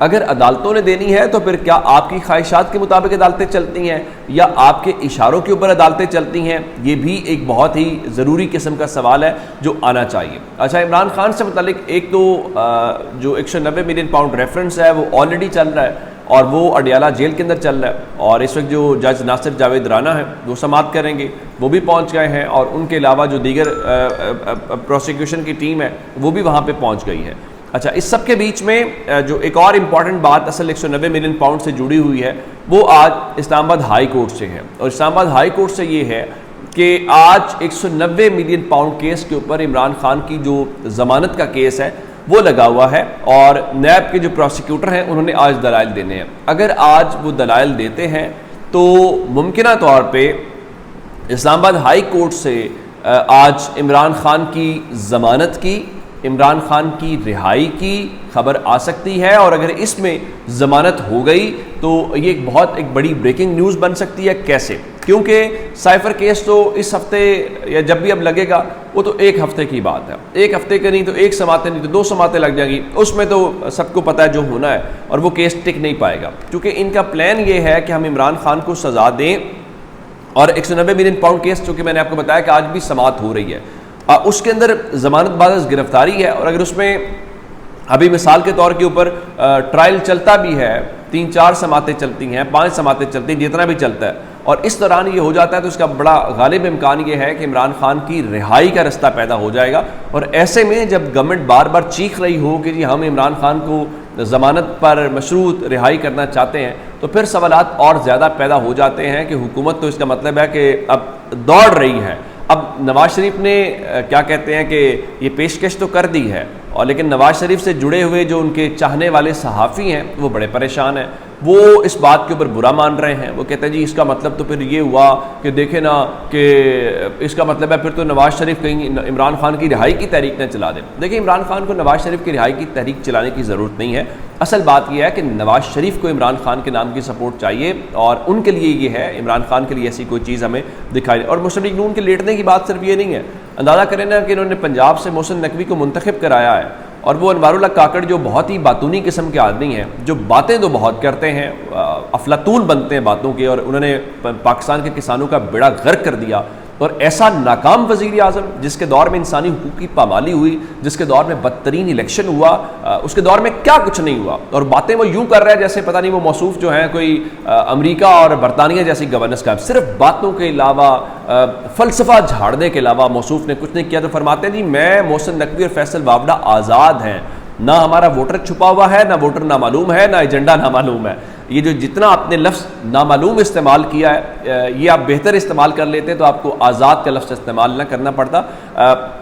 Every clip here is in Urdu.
اگر عدالتوں نے دینی ہے تو پھر کیا آپ کی خواہشات کے مطابق عدالتیں چلتی ہیں یا آپ کے اشاروں کے اوپر عدالتیں چلتی ہیں؟ یہ بھی ایک بہت ہی ضروری قسم کا سوال ہے جو آنا چاہیے۔ اچھا، عمران خان سے متعلق ایک تو جو 190 ملین پاؤنڈ ریفرنس ہے وہ آلریڈی چل رہا ہے اور وہ اڈیالہ جیل کے اندر چل رہا ہے، اور اس وقت جو جج ناصر جاوید رانا ہیں وہ سماعت کریں گے، وہ بھی پہنچ گئے ہیں، اور ان کے علاوہ جو دیگر پروسیکیوشن کی ٹیم ہے وہ بھی وہاں پہ پہنچ گئی ہے۔ اچھا، اس سب کے بیچ میں جو ایک اور امپورٹنٹ بات اصل 190 ملین پاؤنڈ سے جڑی ہوئی ہے وہ آج اسلام آباد ہائی کورٹ سے ہے، اور اسلام آباد ہائی کورٹ سے یہ ہے کہ آج 190 ملین پاؤنڈ کیس کے اوپر عمران خان کی جو ضمانت کا کیس ہے وہ لگا ہوا ہے، اور نیب کے جو پروسیکیوٹر ہیں انہوں نے آج دلائل دینے ہیں۔ اگر آج وہ دلائل دیتے ہیں تو ممکنہ طور پہ اسلام آباد ہائی کورٹ سے آج عمران خان کی ضمانت کی، عمران خان کی رہائی کی خبر آ سکتی ہے، اور اگر اس میں ضمانت ہو گئی تو یہ ایک بڑی بریکنگ نیوز بن سکتی ہے۔ کیسے؟ کیونکہ سائفر کیس تو اس ہفتے یا جب بھی اب لگے گا وہ تو ایک ہفتے کی بات ہے، ایک ہفتے کا نہیں تو ایک سماعتیں نہیں تو 2 سماعتیں لگ جائیں گی، اس میں تو سب کو پتہ ہے جو ہونا ہے، اور وہ کیس ٹک نہیں پائے گا، کیونکہ ان کا پلان یہ ہے کہ ہم عمران خان کو سزا دیں، اور 190 ملین پاؤنڈ کیس چونکہ میں نے آپ کو بتایا کہ آج بھی سماعت ہو رہی ہے، اس کے اندر ضمانت بعد از گرفتاری ہے، اور اگر اس میں ابھی مثال کے طور کے اوپر ٹرائل چلتا بھی ہے، 3-4 سماعتیں چلتی ہیں، 5 سماعتیں چلتی ہیں، جتنا بھی چلتا ہے، اور اس دوران یہ ہو جاتا ہے تو اس کا بڑا غالب امکان یہ ہے کہ عمران خان کی رہائی کا رستہ پیدا ہو جائے گا، اور ایسے میں جب گورنمنٹ بار بار چیخ رہی ہو کہ جی ہم عمران خان کو ضمانت پر مشروط رہائی کرنا چاہتے ہیں، تو پھر سوالات اور زیادہ پیدا ہو جاتے ہیں کہ حکومت تو اس کا مطلب ہے کہ اب دوڑ رہی ہے۔ اب نواز شریف نے کیا کہتے ہیں کہ یہ پیشکش تو کر دی ہے، اور لیکن نواز شریف سے جڑے ہوئے جو ان کے چاہنے والے صحافی ہیں وہ بڑے پریشان ہیں، وہ اس بات کے اوپر برا مان رہے ہیں، وہ کہتے ہیں جی اس کا مطلب تو پھر یہ ہوا کہ دیکھیں نا کہ اس کا مطلب ہے پھر تو نواز شریف کہیں عمران خان کی رہائی کی تحریک نہ چلا دیں۔ دیکھیں، عمران خان کو نواز شریف کی رہائی کی تحریک چلانے کی ضرورت نہیں ہے، اصل بات یہ ہے کہ نواز شریف کو عمران خان کے نام کی سپورٹ چاہیے، اور ان کے لیے یہ ہے، عمران خان کے لیے ایسی کوئی چیز ہمیں دکھائی۔ اور مسلم لیگ نون کے لیٹنے کی بات صرف یہ نہیں ہے، اندازہ کریں نا کہ انہوں نے پنجاب سے محسن نقوی کو منتخب کرایا ہے، اور وہ انوار اللہ کاکڑ جو بہت ہی باتونی قسم کے آدمی ہیں، جو باتیں تو بہت کرتے ہیں، افلاطون بنتے ہیں باتوں کے، اور انہوں نے پاکستان کے کسانوں کا بیڑا غرق کر دیا، اور ایسا ناکام وزیر اعظم جس کے دور میں انسانی حقوق کی پامالی ہوئی، جس کے دور میں بدترین الیکشن ہوا، اس کے دور میں کیا کچھ نہیں ہوا، اور باتیں وہ یوں کر رہے ہیں جیسے پتہ نہیں وہ موصوف جو ہیں کوئی امریکہ اور برطانیہ جیسی گورننس کا، صرف باتوں کے علاوہ فلسفہ جھاڑنے کے علاوہ موصوف نے کچھ نہیں کیا۔ تو فرماتے ہیں جی میں محسن نقوی اور فیصل وابڈہ آزاد ہیں، نہ ہمارا ووٹر چھپا ہوا ہے، نہ ووٹر نامعلوم ہے، نہ ایجنڈا نامعلوم ہے۔ یہ جو جتنا آپ نے لفظ نامعلوم استعمال کیا ہے، یہ آپ بہتر استعمال کر لیتے تو آپ کو آزاد کا لفظ استعمال نہ کرنا پڑتا۔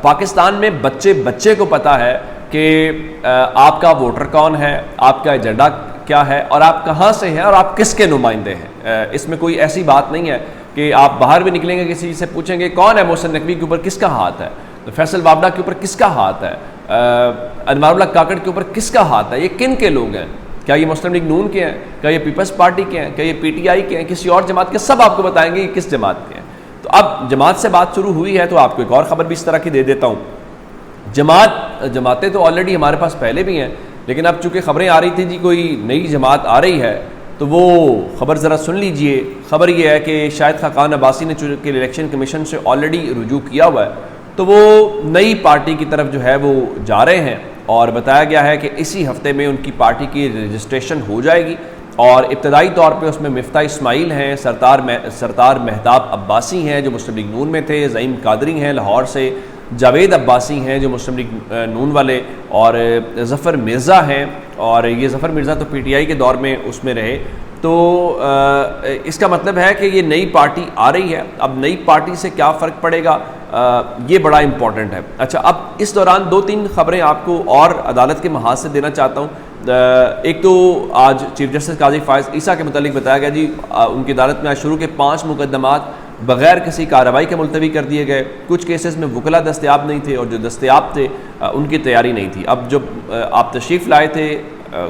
پاکستان میں بچے کو پتہ ہے کہ آپ کا ووٹر کون ہے، آپ کا ایجنڈا کیا ہے، اور آپ کہاں سے ہیں، اور آپ کس کے نمائندے ہیں۔ اس میں کوئی ایسی بات نہیں ہے کہ آپ باہر بھی نکلیں گے کسی سے پوچھیں گے کون ہے محسن نقوی کے اوپر کس کا ہاتھ ہے، فیصل وابڈہ کے اوپر کس کا ہاتھ ہے، انوار اللہ کاکڑ کے اوپر کس کا ہاتھ ہے، یہ کن کے لوگ ہیں، کیا یہ مسلم لیگ نون کے ہیں، کیا یہ پیپلز پارٹی کے ہیں، کیا یہ پی ٹی آئی کے ہیں، کسی اور جماعت کے، سب آپ کو بتائیں گے کہ کس جماعت کے ہیں۔ تو اب جماعت سے بات شروع ہوئی ہے تو آپ کو ایک اور خبر بھی اس طرح کی دے دیتا ہوں۔ جماعتیں تو آلریڈی ہمارے پاس پہلے بھی ہیں، لیکن اب چونکہ خبریں آ رہی تھیں جی کوئی نئی جماعت آ رہی ہے، تو وہ خبر ذرا سن لیجئے۔ خبر یہ ہے کہ شاہد خاقان عباسی نے چونکہ الیکشن کمیشن سے آلریڈی رجوع کیا ہوا ہے، تو وہ نئی پارٹی کی طرف جو ہے وہ جا رہے ہیں، اور بتایا گیا ہے کہ اسی ہفتے میں ان کی پارٹی کی رجسٹریشن ہو جائے گی، اور ابتدائی طور پہ اس میں مفتاح اسماعیل ہیں، سرتار مہتاب عباسی ہیں جو مسلم لیگ نون میں تھے، زعیم قادری ہیں لاہور سے، جاوید عباسی ہیں جو مسلم لیگ نون والے، اور ظفر مرزا ہیں، اور یہ ظفر مرزا تو پی ٹی آئی کے دور میں اس میں رہے۔ تو اس کا مطلب ہے کہ یہ نئی پارٹی آ رہی ہے۔ اب نئی پارٹی سے کیا فرق پڑے گا، یہ بڑا امپورٹنٹ ہے۔ اچھا، اب اس دوران 2-3 خبریں آپ کو اور عدالت کے محاذ سے دینا چاہتا ہوں۔ ایک تو آج چیف جسٹس قاضی فائز عیسیٰ کے متعلق بتایا گیا جی ان کی عدالت میں آج شروع کے 5 مقدمات بغیر کسی کارروائی کے ملتوی کر دیے گئے۔ کچھ کیسز میں وکلا دستیاب نہیں تھے، اور جو دستیاب تھے ان کی تیاری نہیں تھی۔ اب جب آپ تشریف لائے تھے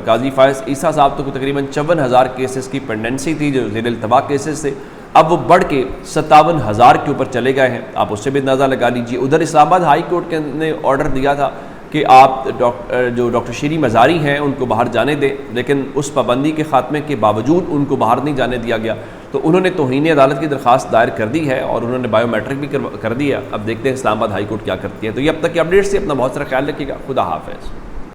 قاضی فائز عیسیٰ صاحب تو تقریباً 54,000 کیسز کی پینڈنسی تھی جو زیر التوا کیسز تھے، اب وہ بڑھ کے 57,000 کے اوپر چلے گئے ہیں، آپ اس سے بھی اندازہ لگا لیجیے۔ ادھر اسلام آباد ہائی کورٹ نے آرڈر دیا تھا کہ آپ جو ڈاکٹر شیریں مزاری ہیں ان کو باہر جانے دیں، لیکن اس پابندی کے خاتمے کے باوجود ان کو باہر نہیں جانے دیا گیا، تو انہوں نے توہین عدالت کی درخواست دائر کر دی ہے اور انہوں نے بائیو میٹرک بھی کر دیا۔ اب دیکھتے ہیں اسلام آباد ہائی کورٹ کیا کرتی ہے۔ تو یہ اب تک کے اپڈیٹس سے، اپنا بہت سارا خیال رکھیے گا۔ خدا حافظ۔